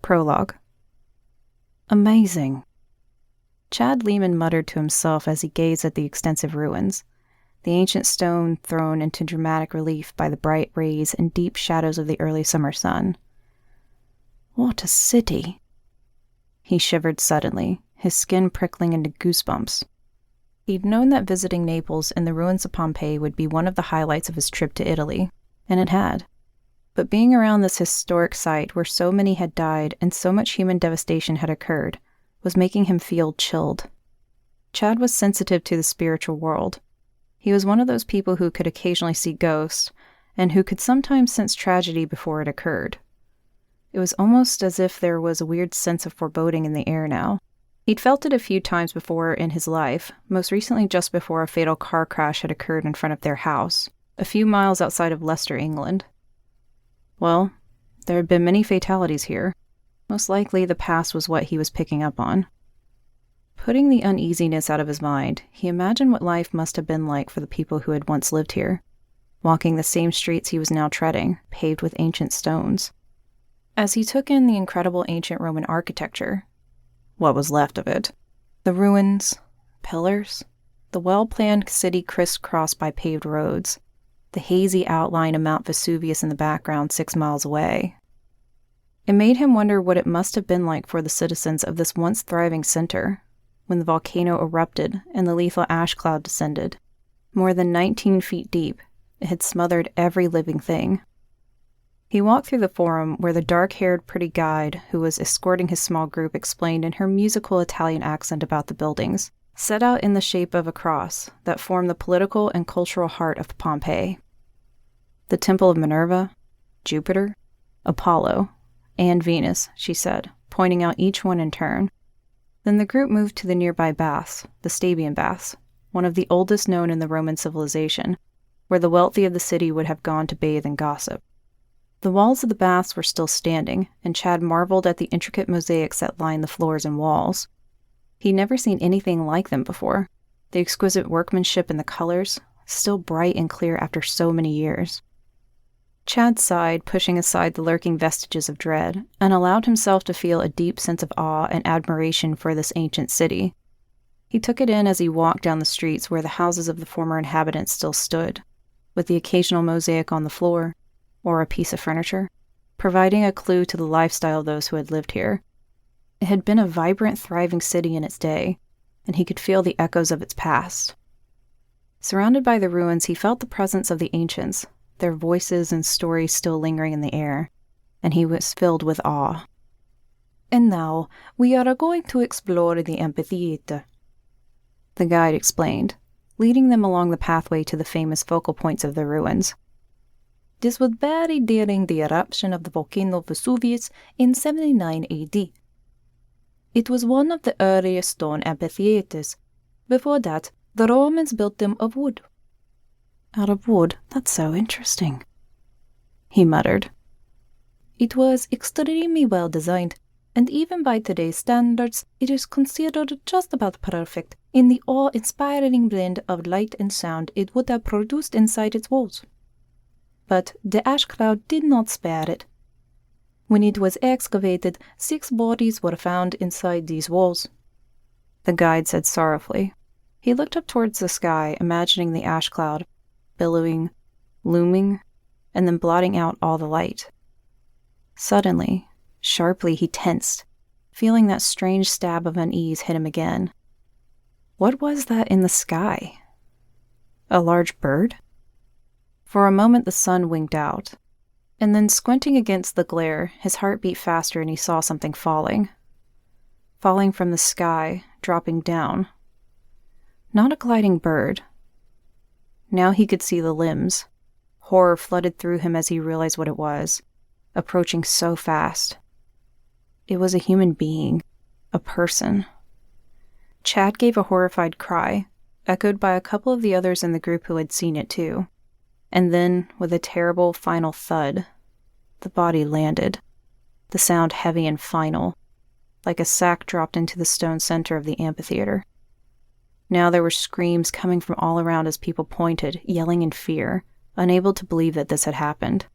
Prologue. Amazing. Chad Lehman muttered to himself as he gazed at the extensive ruins, the ancient stone thrown into dramatic relief by the bright rays and deep shadows of the early summer sun. What a city! He shivered suddenly, his skin prickling into goosebumps. He'd known that visiting Naples and the ruins of Pompeii would be one of the highlights of his trip to Italy, and it had. But being around this historic site where so many had died and so much human devastation had occurred was making him feel chilled. Chad was sensitive to the spiritual world. He was one of those people who could occasionally see ghosts, and who could sometimes sense tragedy before it occurred. It was almost as if there was a weird sense of foreboding in the air now. He'd felt it a few times before in his life, most recently just before a fatal car crash had occurred in front of their house, a few miles outside of Leicester, England. Well, there had been many fatalities here. Most likely the past was what he was picking up on. Putting the uneasiness out of his mind, he imagined what life must have been like for the people who had once lived here, walking the same streets he was now treading, paved with ancient stones. As he took in the incredible ancient Roman architecture, what was left of it, the ruins, pillars, the well-planned city crisscrossed by paved roads, the hazy outline of Mount Vesuvius in the background 6 miles away. It made him wonder what it must have been like for the citizens of this once thriving center when the volcano erupted and the lethal ash cloud descended. More than 19 feet deep, it had smothered every living thing. He walked through the forum where the dark-haired pretty guide who was escorting his small group explained in her musical Italian accent about the buildings, set out in the shape of a cross that formed the political and cultural heart of Pompeii. The Temple of Minerva, Jupiter, Apollo, and Venus, she said, pointing out each one in turn. Then the group moved to the nearby baths, the Stabian Baths, one of the oldest known in the Roman civilization, where the wealthy of the city would have gone to bathe and gossip. The walls of the baths were still standing, and Chad marveled at the intricate mosaics that lined the floors and walls. He'd never seen anything like them before, the exquisite workmanship and the colors, still bright and clear after so many years. Chad sighed, pushing aside the lurking vestiges of dread, and allowed himself to feel a deep sense of awe and admiration for this ancient city. He took it in as he walked down the streets where the houses of the former inhabitants still stood, with the occasional mosaic on the floor, or a piece of furniture, providing a clue to the lifestyle of those who had lived here. It had been a vibrant, thriving city in its day, and he could feel the echoes of its past. Surrounded by the ruins, he felt the presence of the ancients, their voices and stories still lingering in the air, and he was filled with awe. And now, we are going to explore the amphitheater, the guide explained, leading them along the pathway to the famous focal points of the ruins. This was buried during the eruption of the volcano Vesuvius in 79 AD. It was one of the earliest stone amphitheaters. Before that, the Romans built them of wood. Out of wood? That's so interesting, he muttered. It was extremely well designed, and even by today's standards, it is considered just about perfect in the awe-inspiring blend of light and sound it would have produced inside its walls. But the ash cloud did not spare it. When it was excavated, 6 bodies were found inside these walls, the guide said sorrowfully. He looked up towards the sky, imagining the ash cloud, billowing, looming, and then blotting out all the light. Suddenly, sharply, he tensed, feeling that strange stab of unease hit him again. What was that in the sky? A large bird? For a moment the sun winked out, and then squinting against the glare, his heart beat faster and he saw something falling. Falling from the sky, dropping down. Not a gliding bird. Now he could see the limbs. Horror flooded through him as he realized what it was, approaching so fast. It was a human being, a person. Chad gave a horrified cry, echoed by a couple of the others in the group who had seen it too. And then, with a terrible final thud, the body landed, the sound heavy and final, like a sack dropped into the stone center of the amphitheater. Now there were screams coming from all around as people pointed, yelling in fear, unable to believe that this had happened.